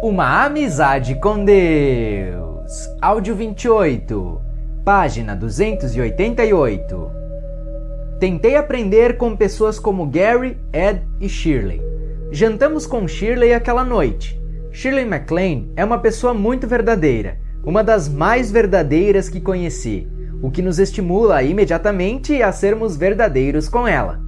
Uma amizade com Deus. Áudio 28, página 288. Tentei aprender com pessoas como Gary, Ed e Shirley. Jantamos com Shirley aquela noite. Shirley MacLaine é uma pessoa muito verdadeira, uma das mais verdadeiras que conheci, o que nos estimula imediatamente a sermos verdadeiros com ela.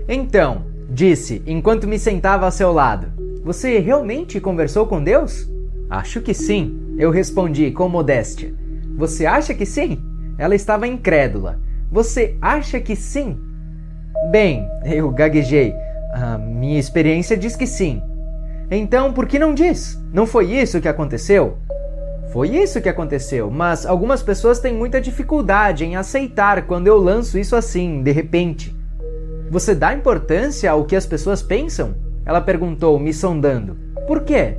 Então, disse enquanto me sentava ao seu lado, você realmente conversou com Deus? Acho que sim, eu respondi com modéstia. Você acha que sim? Ela estava incrédula. Você acha que sim? Bem, eu gaguejei. A minha experiência diz que sim. Então, por que não diz? Não foi isso que aconteceu? Foi isso que aconteceu, mas algumas pessoas têm muita dificuldade em aceitar quando eu lanço isso assim, de repente. Você dá importância ao que as pessoas pensam? Ela perguntou, me sondando. Por quê?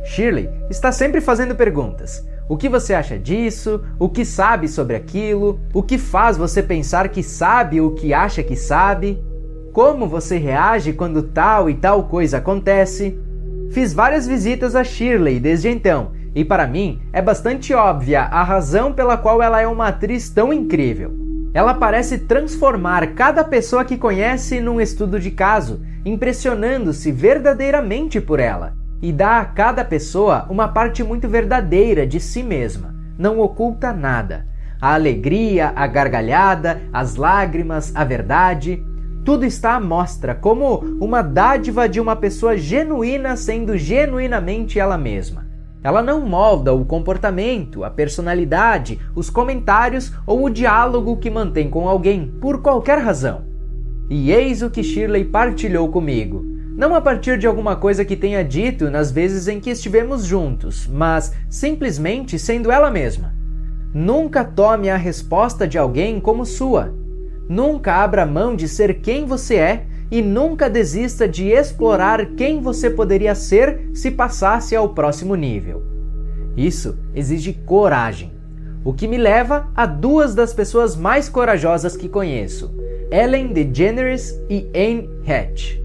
Shirley está sempre fazendo perguntas. O que você acha disso? O que sabe sobre aquilo? O que faz você pensar que sabe o que acha que sabe? Como você reage quando tal e tal coisa acontece? Fiz várias visitas a Shirley desde então, e para mim é bastante óbvia a razão pela qual ela é uma atriz tão incrível. Ela parece transformar cada pessoa que conhece num estudo de caso, impressionando-se verdadeiramente por ela, e dá a cada pessoa uma parte muito verdadeira de si mesma, não oculta nada. A alegria, a gargalhada, as lágrimas, a verdade, tudo está à mostra como uma dádiva de uma pessoa genuína sendo genuinamente ela mesma. Ela não molda o comportamento, a personalidade, os comentários ou o diálogo que mantém com alguém, por qualquer razão. E eis o que Shirley partilhou comigo. Não a partir de alguma coisa que tenha dito nas vezes em que estivemos juntos, mas simplesmente sendo ela mesma. Nunca tome a resposta de alguém como sua. Nunca abra mão de ser quem você é e nunca desista de explorar quem você poderia ser se passasse ao próximo nível. Isso exige coragem, o que me leva a duas das pessoas mais corajosas que conheço, Ellen DeGeneres e Anne Hatch.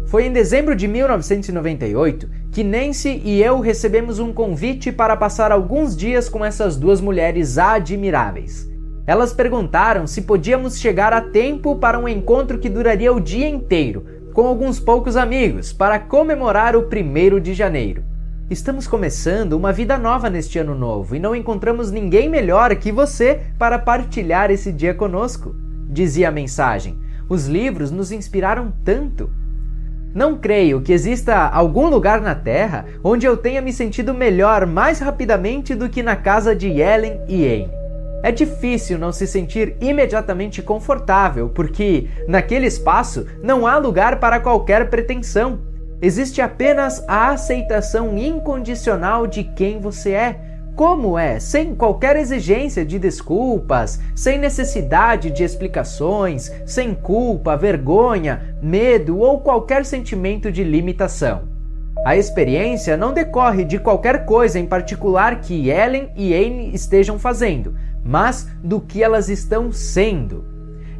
Foi em dezembro de 1998 que Nancy e eu recebemos um convite para passar alguns dias com essas duas mulheres admiráveis. Elas perguntaram se podíamos chegar a tempo para um encontro que duraria o dia inteiro, com alguns poucos amigos, para comemorar o 1º de janeiro. Estamos começando uma vida nova neste ano novo e não encontramos ninguém melhor que você para partilhar esse dia conosco, dizia a mensagem. Os livros nos inspiraram tanto. Não creio que exista algum lugar na Terra onde eu tenha me sentido melhor mais rapidamente do que na casa de Ellen e Anne. É difícil não se sentir imediatamente confortável, porque naquele espaço não há lugar para qualquer pretensão. Existe apenas a aceitação incondicional de quem você é, como é, sem qualquer exigência de desculpas, sem necessidade de explicações, sem culpa, vergonha, medo ou qualquer sentimento de limitação. A experiência não decorre de qualquer coisa em particular que Ellen e Anne estejam fazendo, mas do que elas estão sendo.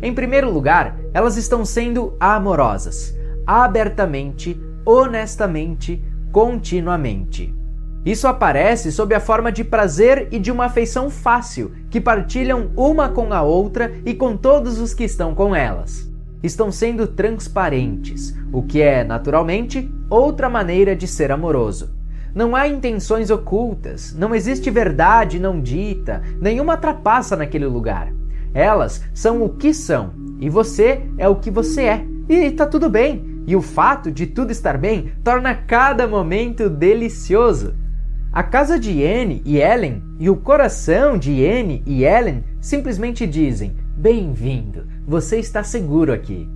Em primeiro lugar, elas estão sendo amorosas, abertamente, honestamente, continuamente. Isso aparece sob a forma de prazer e de uma afeição fácil, que partilham uma com a outra e com todos os que estão com elas. Estão sendo transparentes, o que é, naturalmente, outra maneira de ser amoroso. Não há intenções ocultas, não existe verdade não dita, nenhuma trapaça naquele lugar. Elas são o que são, e você é o que você é, e tá tudo bem. E o fato de tudo estar bem torna cada momento delicioso. A casa de Anne e Ellen e o coração de Anne e Ellen simplesmente dizem: bem-vindo, você está seguro aqui.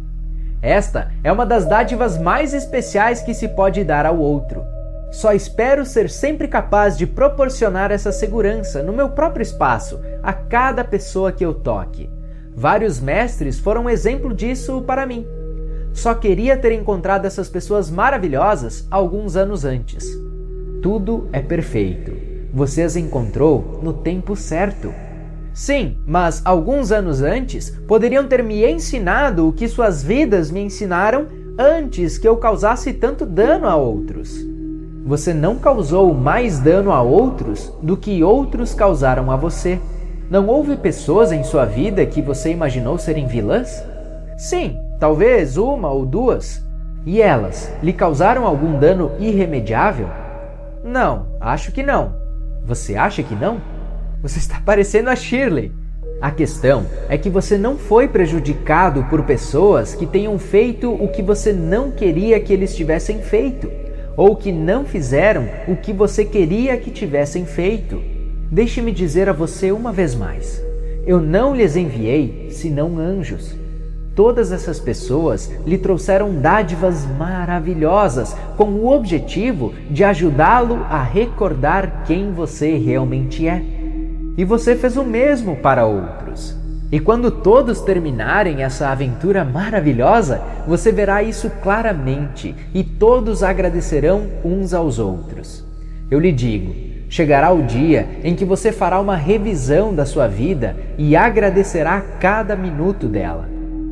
Esta é uma das dádivas mais especiais que se pode dar ao outro. Só espero ser sempre capaz de proporcionar essa segurança no meu próprio espaço, a cada pessoa que eu toque. Vários mestres foram exemplo disso para mim. Só queria ter encontrado essas pessoas maravilhosas alguns anos antes. Tudo é perfeito. Você as encontrou no tempo certo. Sim, mas alguns anos antes poderiam ter me ensinado o que suas vidas me ensinaram antes que eu causasse tanto dano a outros. Você não causou mais dano a outros do que outros causaram a você. Não houve pessoas em sua vida que você imaginou serem vilãs? Sim, talvez uma ou duas. E elas lhe causaram algum dano irremediável? Não, acho que não. Você acha que não? Você está parecendo a Shirley. A questão é que você não foi prejudicado por pessoas que tenham feito o que você não queria que eles tivessem feito, ou que não fizeram o que você queria que tivessem feito. Deixe-me dizer a você uma vez mais: eu não lhes enviei senão anjos. Todas essas pessoas lhe trouxeram dádivas maravilhosas com o objetivo de ajudá-lo a recordar quem você realmente é. E você fez o mesmo para outros. E quando todos terminarem essa aventura maravilhosa, você verá isso claramente e todos agradecerão uns aos outros. Eu lhe digo, chegará o dia em que você fará uma revisão da sua vida e agradecerá cada minuto dela.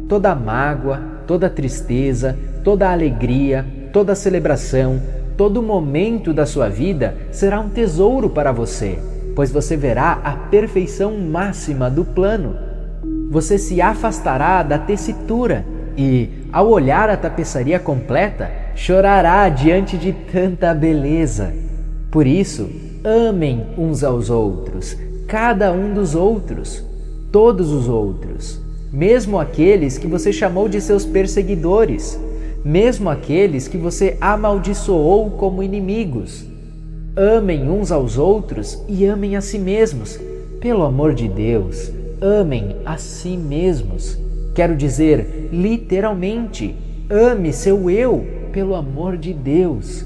Toda a mágoa, toda a tristeza, toda a alegria, toda a celebração, todo momento da sua vida será um tesouro para você, pois você verá a perfeição máxima do plano. Você se afastará da tessitura e, ao olhar a tapeçaria completa, chorará diante de tanta beleza. Por isso, amem uns aos outros, cada um dos outros, todos os outros, mesmo aqueles que você chamou de seus perseguidores, mesmo aqueles que você amaldiçoou como inimigos. Amem uns aos outros e amem a si mesmos. Pelo amor de Deus, amem a si mesmos. Quero dizer, literalmente, ame seu eu, pelo amor de Deus.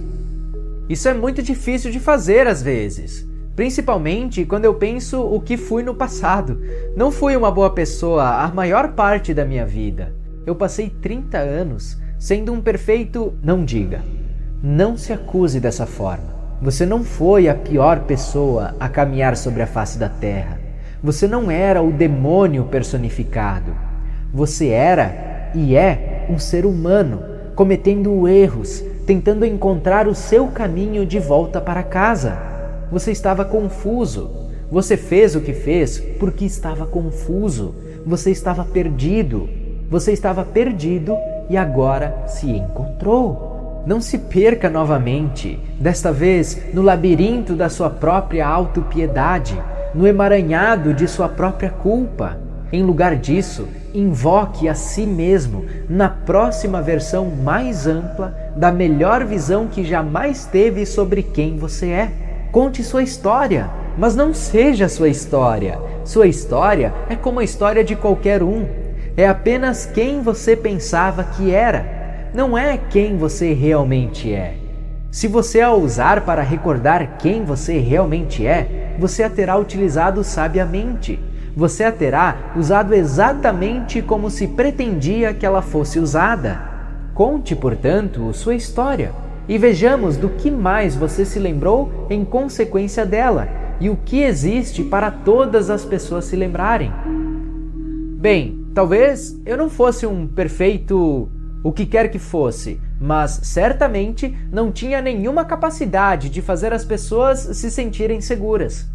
Isso é muito difícil de fazer às vezes, principalmente quando eu penso o que fui no passado. Não fui uma boa pessoa a maior parte da minha vida. Eu passei 30 anos sendo um perfeito... Não diga. Não se acuse dessa forma. Você não foi a pior pessoa a caminhar sobre a face da terra. Você não era o demônio personificado. Você era e é um ser humano, cometendo erros, tentando encontrar o seu caminho de volta para casa. Você estava confuso. Você fez o que fez porque estava confuso. Você estava perdido. Você estava perdido e agora se encontrou. Não se perca novamente, desta vez no labirinto da sua própria autopiedade, no emaranhado de sua própria culpa. Em lugar disso, invoque a si mesmo na próxima versão mais ampla da melhor visão que jamais teve sobre quem você é. Conte sua história, mas não seja sua história. Sua história é como a história de qualquer um. É apenas quem você pensava que era. Não é quem você realmente é. Se você a usar para recordar quem você realmente é, você a terá utilizado sabiamente. Você a terá usado exatamente como se pretendia que ela fosse usada. Conte, portanto, sua história e vejamos do que mais você se lembrou em consequência dela e o que existe para todas as pessoas se lembrarem. Bem, talvez eu não fosse um perfeito... o que quer que fosse, mas certamente não tinha nenhuma capacidade de fazer as pessoas se sentirem seguras.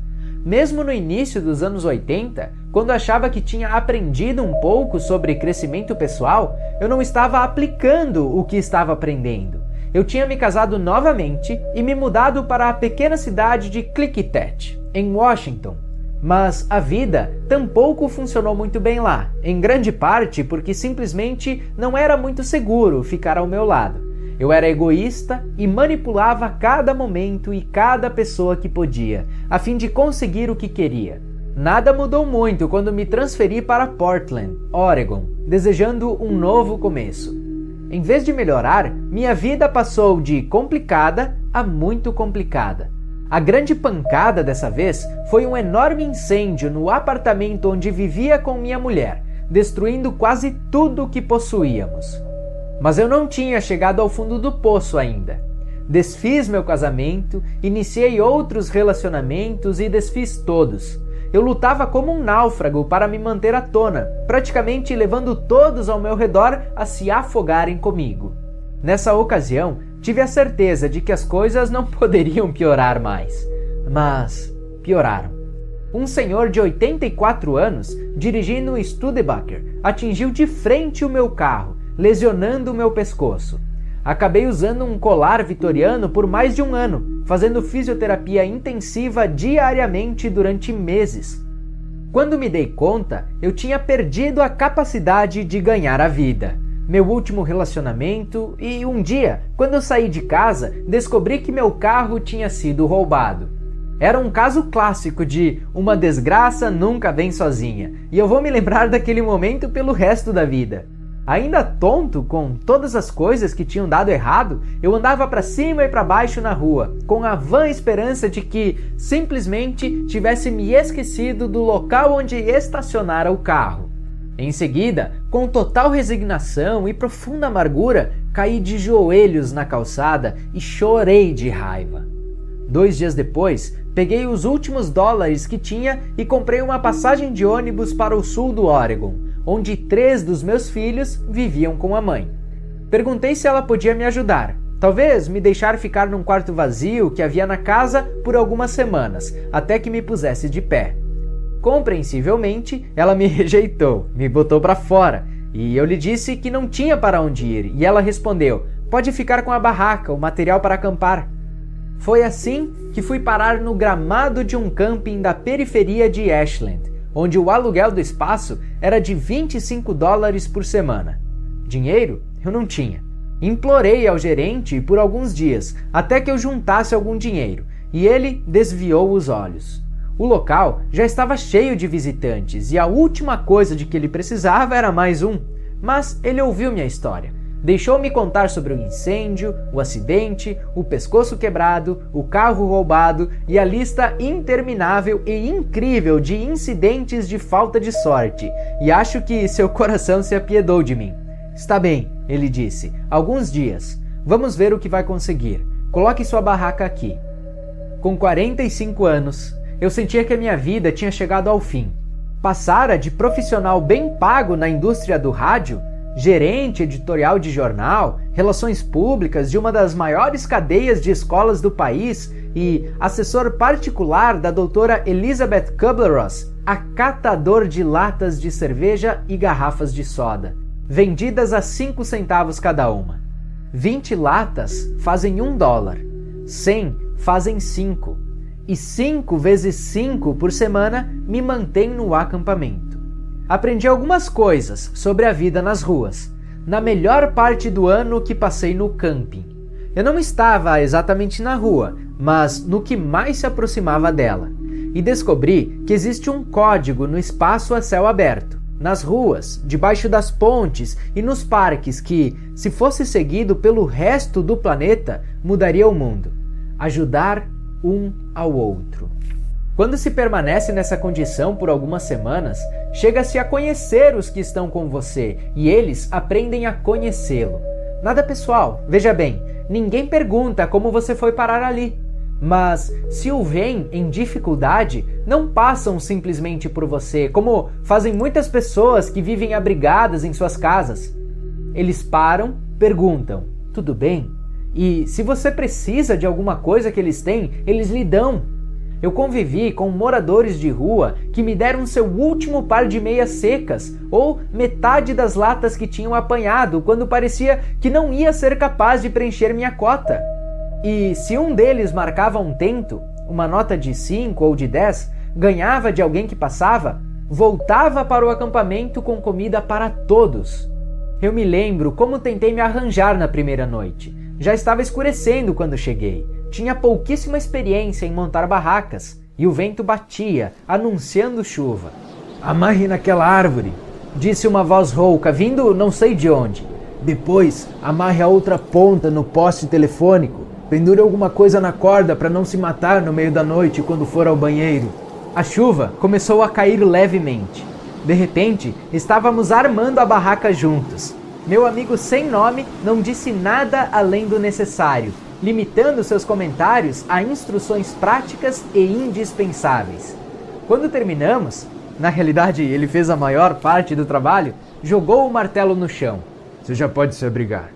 Mesmo no início dos anos 80, quando achava que tinha aprendido um pouco sobre crescimento pessoal, eu não estava aplicando o que estava aprendendo. Eu tinha me casado novamente e me mudado para a pequena cidade de Klickitat, em Washington. Mas a vida tampouco funcionou muito bem lá, em grande parte porque simplesmente não era muito seguro ficar ao meu lado. Eu era egoísta e manipulava cada momento e cada pessoa que podia, a fim de conseguir o que queria. Nada mudou muito quando me transferi para Portland, Oregon, desejando um novo começo. Em vez de melhorar, minha vida passou de complicada a muito complicada. A grande pancada dessa vez foi um enorme incêndio no apartamento onde vivia com minha mulher, destruindo quase tudo o que possuíamos. Mas eu não tinha chegado ao fundo do poço ainda. Desfiz meu casamento, iniciei outros relacionamentos e desfiz todos. Eu lutava como um náufrago para me manter à tona, praticamente levando todos ao meu redor a se afogarem comigo. Nessa ocasião, tive a certeza de que as coisas não poderiam piorar mais. Mas pioraram. Um senhor de 84 anos, dirigindo um Studebaker, atingiu de frente o meu carro, lesionando o meu pescoço. Acabei usando um colar vitoriano por mais de um ano, fazendo fisioterapia intensiva diariamente durante meses. Quando me dei conta, eu tinha perdido a capacidade de ganhar a vida. Meu último relacionamento e um dia, quando eu saí de casa, descobri que meu carro tinha sido roubado. Era um caso clássico de uma desgraça nunca vem sozinha, e eu vou me lembrar daquele momento pelo resto da vida. Ainda tonto com todas as coisas que tinham dado errado, eu andava para cima e para baixo na rua, com a vã esperança de que simplesmente tivesse me esquecido do local onde estacionara o carro. Em seguida, com total resignação e profunda amargura, caí de joelhos na calçada e chorei de raiva. 2 dias depois, peguei os últimos dólares que tinha e comprei uma passagem de ônibus para o sul do Oregon, onde 3 dos meus filhos viviam com a mãe. Perguntei se ela podia me ajudar, talvez me deixar ficar num quarto vazio que havia na casa por algumas semanas, até que me pusesse de pé. Compreensivelmente, ela me rejeitou, me botou para fora, e eu lhe disse que não tinha para onde ir, e ela respondeu: "Pode ficar com a barraca, o material para acampar." Foi assim que fui parar no gramado de um camping da periferia de Ashland, onde o aluguel do espaço era de $25 por semana. Dinheiro eu não tinha. Implorei ao gerente por alguns dias, até que eu juntasse algum dinheiro, e ele desviou os olhos. O local já estava cheio de visitantes, e a última coisa de que ele precisava era mais um. Mas ele ouviu minha história. Deixou-me contar sobre o incêndio, o acidente, o pescoço quebrado, o carro roubado e a lista interminável e incrível de incidentes de falta de sorte, e acho que seu coração se apiedou de mim. "Está bem", ele disse, "alguns dias. Vamos ver o que vai conseguir. Coloque sua barraca aqui." Com 45 anos, eu sentia que a minha vida tinha chegado ao fim. Passara de profissional bem pago na indústria do rádio, gerente editorial de jornal, relações públicas de uma das maiores cadeias de escolas do país e assessor particular da doutora Elizabeth Kubler-Ross, a catador de latas de cerveja e garrafas de soda, vendidas a 5 centavos cada uma. 20 latas fazem $1, 100 fazem 5, e 5 vezes 5 por semana me mantém no acampamento. Aprendi algumas coisas sobre a vida nas ruas, na melhor parte do ano que passei no camping. Eu não estava exatamente na rua, mas no que mais se aproximava dela, e descobri que existe um código no espaço a céu aberto, nas ruas, debaixo das pontes e nos parques que, se fosse seguido pelo resto do planeta, mudaria o mundo. Ajudar um ao outro. Quando se permanece nessa condição por algumas semanas, chega-se a conhecer os que estão com você e eles aprendem a conhecê-lo. Nada pessoal, veja bem, ninguém pergunta como você foi parar ali. Mas, se o veem em dificuldade, não passam simplesmente por você, como fazem muitas pessoas que vivem abrigadas em suas casas. Eles param, perguntam: "Tudo bem?" E se você precisa de alguma coisa que eles têm, eles lhe dão. Eu convivi com moradores de rua que me deram seu último par de meias secas ou metade das latas que tinham apanhado quando parecia que não ia ser capaz de preencher minha cota. E se um deles marcava um tento, uma nota de 5 ou de 10, ganhava de alguém que passava, voltava para o acampamento com comida para todos. Eu me lembro como tentei me arranjar na primeira noite. Já estava escurecendo quando cheguei. Tinha pouquíssima experiência em montar barracas, e o vento batia, anunciando chuva. "Amarre naquela árvore", disse uma voz rouca, vindo não sei de onde. "Depois, amarre a outra ponta no poste telefônico. Pendure alguma coisa na corda para não se matar no meio da noite quando for ao banheiro." A chuva começou a cair levemente. De repente, estávamos armando a barraca juntos. Meu amigo sem nome não disse nada além do necessário, limitando seus comentários a instruções práticas e indispensáveis. Quando terminamos, na realidade ele fez a maior parte do trabalho, jogou o martelo no chão. "Você já pode se abrigar."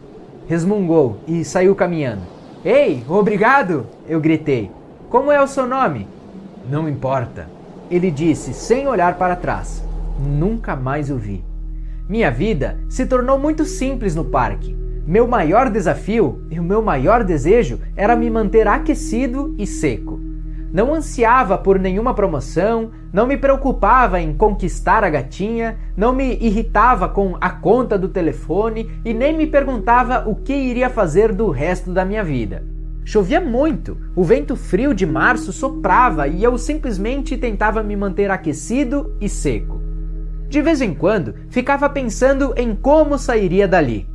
resmungou e saiu caminhando. Ei, obrigado! Eu gritei. Como é o seu nome? Não importa, ele disse sem olhar para trás. Nunca mais o vi. Minha vida se tornou muito simples no parque. Meu maior desafio e o meu maior desejo era me manter aquecido e seco. Não ansiava por nenhuma promoção, não me preocupava em conquistar a gatinha, não me irritava com a conta do telefone e nem me perguntava o que iria fazer do resto da minha vida. Chovia muito, o vento frio de março soprava e eu simplesmente tentava me manter aquecido e seco. De vez em quando, ficava pensando em como sairia dali.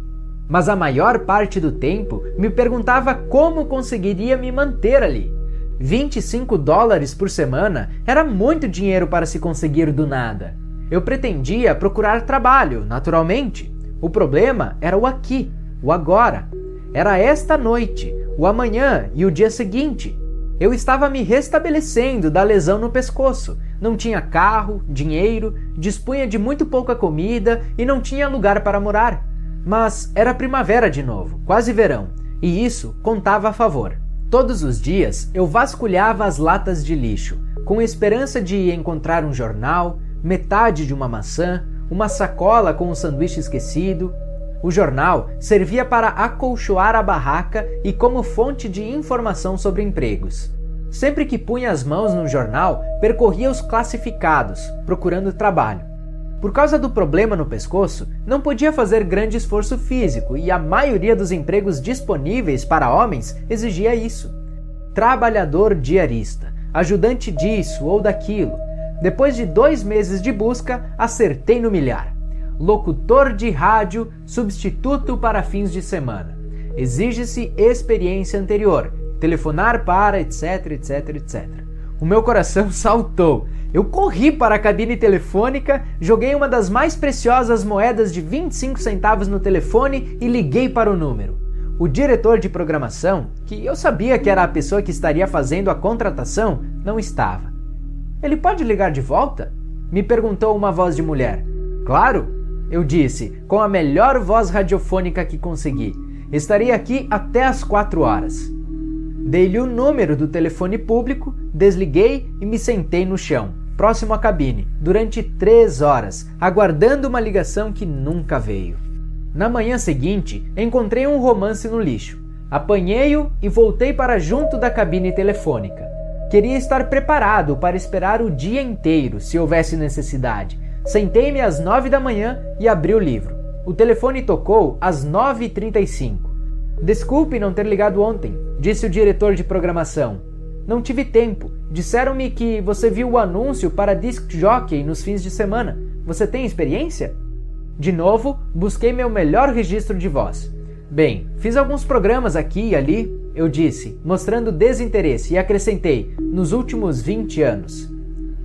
Mas a maior parte do tempo me perguntava como conseguiria me manter ali. $25 por semana era muito dinheiro para se conseguir do nada. Eu pretendia procurar trabalho, naturalmente. O problema era o aqui, o agora. Era esta noite, o amanhã e o dia seguinte. Eu estava me restabelecendo da lesão no pescoço. Não tinha carro, dinheiro, dispunha de muito pouca comida e não tinha lugar para morar. Mas era primavera de novo, quase verão, e isso contava a favor. Todos os dias eu vasculhava as latas de lixo, com esperança de encontrar um jornal, metade de uma maçã, uma sacola com um sanduíche esquecido. O jornal servia para acolchoar a barraca e como fonte de informação sobre empregos. Sempre que punha as mãos no jornal, percorria os classificados, procurando trabalho. Por causa do problema no pescoço, não podia fazer grande esforço físico e a maioria dos empregos disponíveis para homens exigia isso. Trabalhador diarista, ajudante disso ou daquilo. Depois de 2 meses de busca, acertei no milhar. Locutor de rádio, substituto para fins de semana. Exige-se experiência anterior, telefonar para etc, etc, etc. O meu coração saltou. Eu corri para a cabine telefônica, joguei uma das mais preciosas moedas de 25 centavos no telefone e liguei para o número. O diretor de programação, que eu sabia que era a pessoa que estaria fazendo a contratação, não estava. Ele pode ligar de volta? Me perguntou uma voz de mulher. Claro, eu disse, com a melhor voz radiofônica que consegui. Estarei aqui até às 4 horas. Dei-lhe o número do telefone público, desliguei e me sentei no chão, próximo à cabine, durante 3 horas, aguardando uma ligação que nunca veio. Na manhã seguinte, encontrei um romance no lixo. Apanhei-o e voltei para junto da cabine telefônica. Queria estar preparado para esperar o dia inteiro, se houvesse necessidade. Sentei-me às 9 da manhã e abri o livro. O telefone tocou às 9h35. Desculpe não ter ligado ontem, disse o diretor de programação. Não tive tempo. Disseram-me que você viu o anúncio para disc jockey nos fins de semana. Você tem experiência? De novo, busquei meu melhor registro de voz. Bem, fiz alguns programas aqui e ali, eu disse, mostrando desinteresse e acrescentei, nos últimos 20 anos.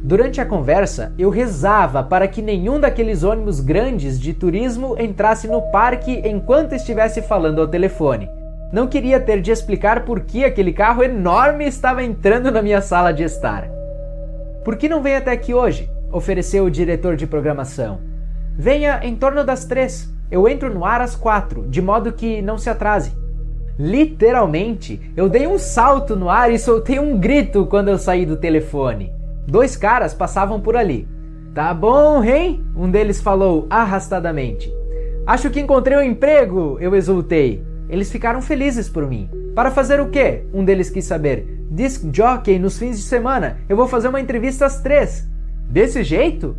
Durante a conversa, eu rezava para que nenhum daqueles ônibus grandes de turismo entrasse no parque enquanto estivesse falando ao telefone. Não queria ter de explicar por que aquele carro enorme estava entrando na minha sala de estar. Por que não vem até aqui hoje? Ofereceu o diretor de programação. Venha em torno das 3. Eu entro no ar às 4, de modo que não se atrase. Literalmente, eu dei um salto no ar e soltei um grito quando eu saí do telefone. 2 caras passavam por ali. Tá bom, hein? Um deles falou arrastadamente. Acho que encontrei um emprego, eu exultei. Eles ficaram felizes por mim. Para fazer o quê? Um deles quis saber. Disc jockey nos fins de semana. Eu vou fazer uma entrevista às 3. Desse jeito?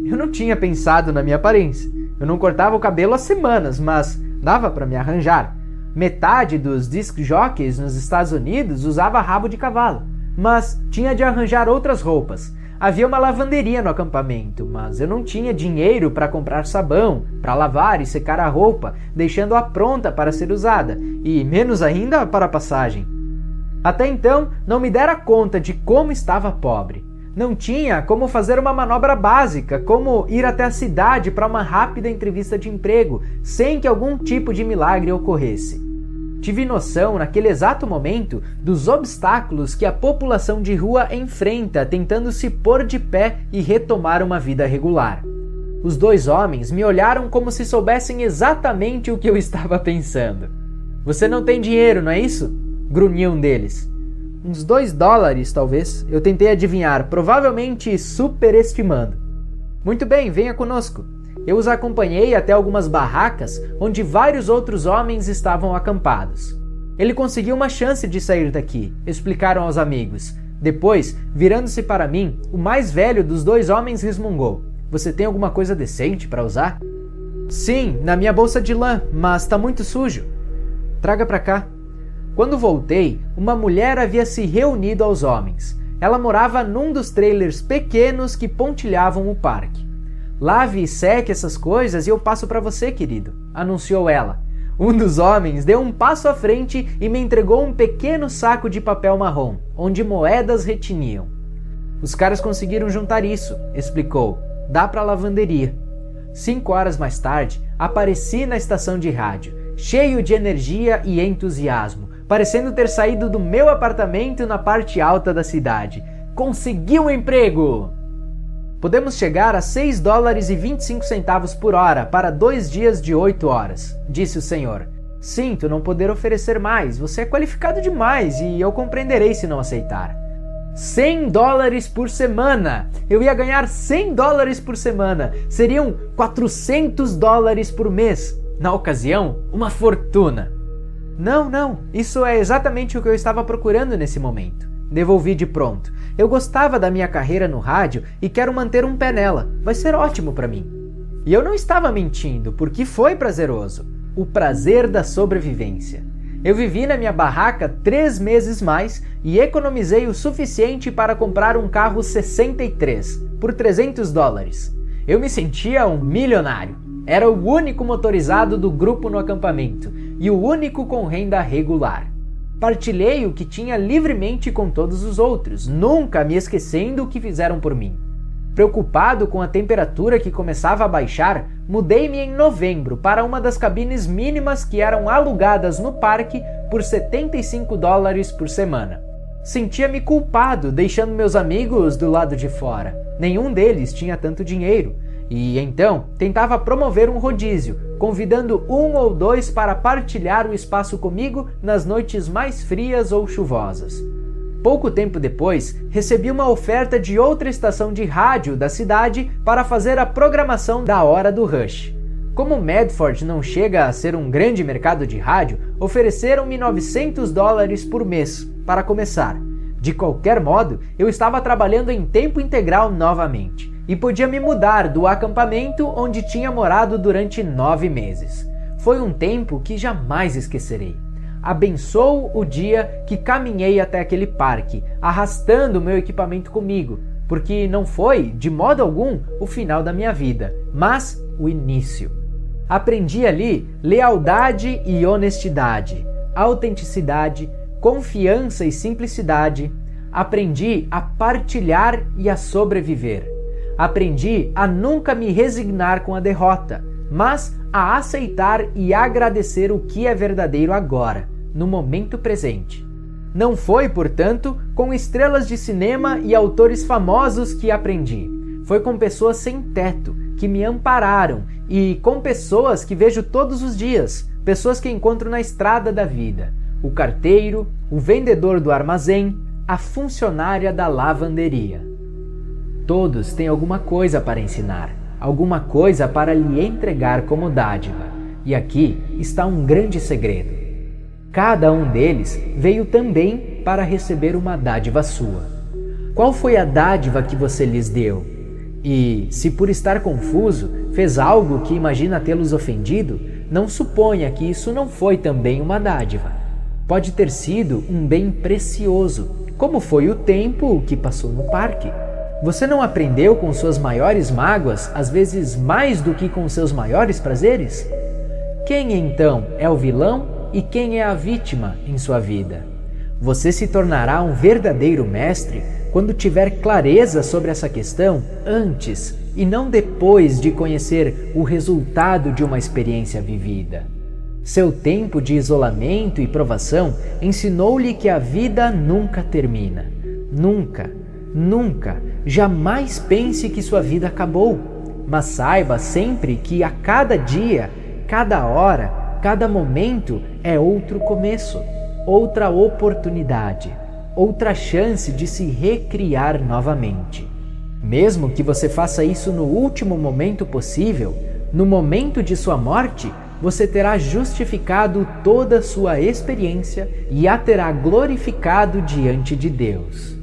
Eu não tinha pensado na minha aparência. Eu não cortava o cabelo há semanas, mas dava para me arranjar. Metade dos disc jockeys nos Estados Unidos usava rabo de cavalo. Mas tinha de arranjar outras roupas. Havia uma lavanderia no acampamento, mas eu não tinha dinheiro para comprar sabão, para lavar e secar a roupa, deixando-a pronta para ser usada, e menos ainda para a passagem. Até então, não me dera conta de como estava pobre. Não tinha como fazer uma manobra básica, como ir até a cidade para uma rápida entrevista de emprego, sem que algum tipo de milagre ocorresse. Tive noção, naquele exato momento, dos obstáculos que a população de rua enfrenta tentando se pôr de pé e retomar uma vida regular. Os 2 homens me olharam como se soubessem exatamente o que eu estava pensando. Você não tem dinheiro, não é isso? Grunhiu um deles. Uns $2, talvez. Eu tentei adivinhar, provavelmente superestimando. Muito bem, venha conosco. Eu os acompanhei até algumas barracas onde vários outros homens estavam acampados. Ele conseguiu uma chance de sair daqui, explicaram aos amigos. Depois, virando-se para mim, o mais velho dos 2 homens resmungou. Você tem alguma coisa decente para usar? Sim, na minha bolsa de lã, mas está muito sujo. Traga para cá. Quando voltei, uma mulher havia se reunido aos homens. Ela morava num dos trailers pequenos que pontilhavam o parque. Lave e seque essas coisas e eu passo para você, querido, anunciou ela. Um dos homens deu um passo à frente e me entregou um pequeno saco de papel marrom, onde moedas retiniam. Os caras conseguiram juntar isso, explicou. Dá para a lavanderia. 5 horas mais tarde, apareci na estação de rádio, cheio de energia e entusiasmo, parecendo ter saído do meu apartamento na parte alta da cidade. Consegui um emprego! Podemos chegar a $6,25 por hora para 2 dias de 8 horas, disse o senhor. Sinto não poder oferecer mais, você é qualificado demais e eu compreenderei se não aceitar. $100 por semana! Eu ia ganhar $100 por semana, seriam $400 por mês. Na ocasião, uma fortuna. Não, isso é exatamente o que eu estava procurando nesse momento. Devolvi de pronto. Eu gostava da minha carreira no rádio e quero manter um pé nela. Vai ser ótimo para mim. E eu não estava mentindo, porque foi prazeroso. O prazer da sobrevivência. Eu vivi na minha barraca 3 meses mais e economizei o suficiente para comprar um carro 63 por $300. Eu me sentia um milionário. Era o único motorizado do grupo no acampamento e o único com renda regular. Partilhei o que tinha livremente com todos os outros, nunca me esquecendo o que fizeram por mim. Preocupado com a temperatura que começava a baixar, mudei-me em novembro para uma das cabines mínimas que eram alugadas no parque por $75 por semana. Sentia-me culpado deixando meus amigos do lado de fora. Nenhum deles tinha tanto dinheiro. E então tentava promover um rodízio, convidando 1 ou 2 para partilhar o espaço comigo nas noites mais frias ou chuvosas. Pouco tempo depois, recebi uma oferta de outra estação de rádio da cidade para fazer a programação da hora do rush. Como Medford não chega a ser um grande mercado de rádio, ofereceram-me $900 por mês para começar. De qualquer modo, eu estava trabalhando em tempo integral novamente. E podia me mudar do acampamento onde tinha morado durante 9 meses. Foi um tempo que jamais esquecerei. Abençoo o dia que caminhei até aquele parque, arrastando meu equipamento comigo, porque não foi, de modo algum, o final da minha vida, mas o início. Aprendi ali lealdade e honestidade, autenticidade, confiança e simplicidade. Aprendi a partilhar e a sobreviver. Aprendi a nunca me resignar com a derrota, mas a aceitar e agradecer o que é verdadeiro agora, no momento presente. Não foi, portanto, com estrelas de cinema e autores famosos que aprendi. Foi com pessoas sem teto, que me ampararam, e com pessoas que vejo todos os dias, pessoas que encontro na estrada da vida. O carteiro, o vendedor do armazém, a funcionária da lavanderia. Todos têm alguma coisa para ensinar, alguma coisa para lhe entregar como dádiva. E aqui está um grande segredo. Cada um deles veio também para receber uma dádiva sua. Qual foi a dádiva que você lhes deu? E, se por estar confuso, fez algo que imagina tê-los ofendido, não suponha que isso não foi também uma dádiva. Pode ter sido um bem precioso, como foi o tempo que passou no parque. Você não aprendeu com suas maiores mágoas, às vezes mais do que com seus maiores prazeres? Quem então é o vilão e quem é a vítima em sua vida? Você se tornará um verdadeiro mestre quando tiver clareza sobre essa questão antes e não depois de conhecer o resultado de uma experiência vivida. Seu tempo de isolamento e provação ensinou-lhe que a vida nunca termina. Nunca, jamais pense que sua vida acabou, mas saiba sempre que a cada dia, cada hora, Cada momento é outro começo, outra oportunidade, outra chance de se recriar novamente. Mesmo que você faça isso no último momento possível, no momento de sua morte, você terá justificado toda a sua experiência e a terá glorificado diante de Deus.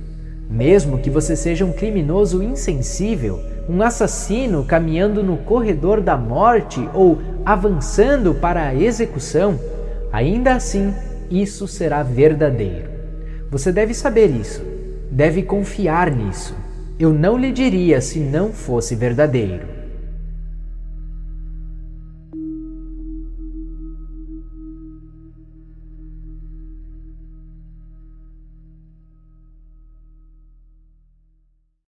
Mesmo que você seja um criminoso insensível, um assassino caminhando no corredor da morte ou avançando para a execução, ainda assim isso será verdadeiro. Você deve saber isso, deve confiar nisso. Eu não lhe diria se não fosse verdadeiro.